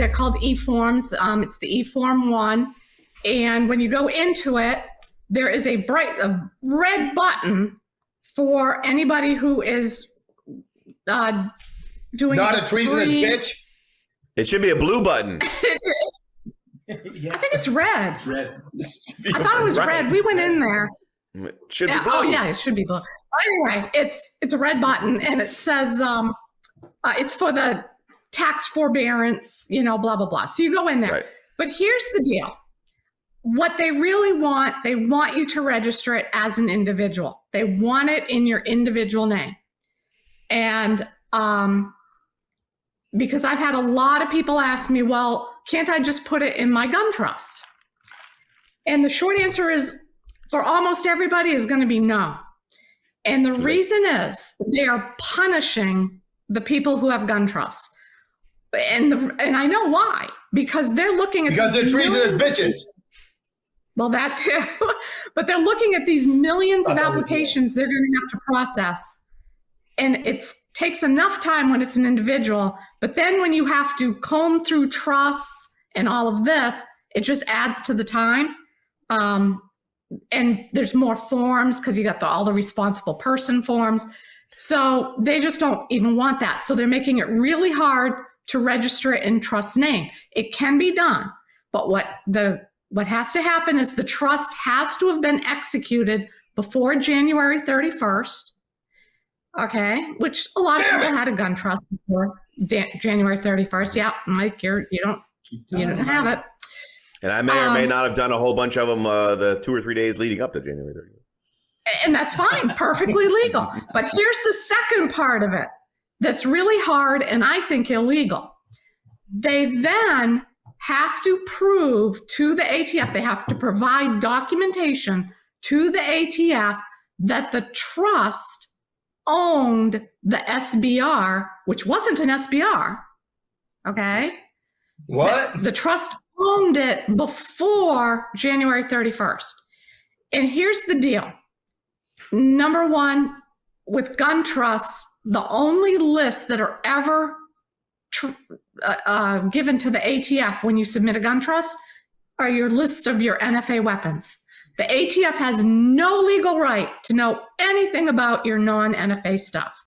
they're called e-forms. It's the e-form 1. And when you go into it, there is a red button for anybody who is doing not a treasonous bitch. It should be a blue button. I think it's red. It's red. I thought it was red. We went in there. It should be blue. Oh yeah, it should be blue. Anyway, it's a red button, and it says it's for the tax forbearance, blah blah blah. So you go in there. Right. But here's the deal. What they really want, they want you to register it as an individual. They want it in your individual name. And because I've had a lot of people ask me, well, can't I just put it in my gun trust? And the short answer is, for almost everybody, is going to be no. And the reason is they are punishing the people who have gun trusts. And I know why, because they're looking at because they're treasonous bitches. Well, that too. But they're looking at these millions of applications they're going to have to process. And it takes enough time when it's an individual. But then when you have to comb through trusts and all of this, it just adds to the time. And there's more forms because you got all the responsible person forms. So they just don't even want that. So they're making it really hard to register it in trust name. It can be done. But what has to happen is the trust has to have been executed before January 31st. Okay, which a lot of people had a gun trust before January 31st. Yeah, Mike, you don't have it. And I may or may not have done a whole bunch of them the 2 or 3 days leading up to January 31st. And that's fine, perfectly legal. But here's the second part of it that's really hard and I think illegal. They then have to prove to the ATF, they have to provide documentation to the ATF that the trust owned the SBR, which wasn't an SBR. Okay? What? The trust owned it before January 31st. And here's the deal. Number one, with gun trusts, the only lists that are ever given to the ATF when you submit a gun trust are your list of your NFA weapons. The ATF has no legal right to know anything about your non-NFA stuff.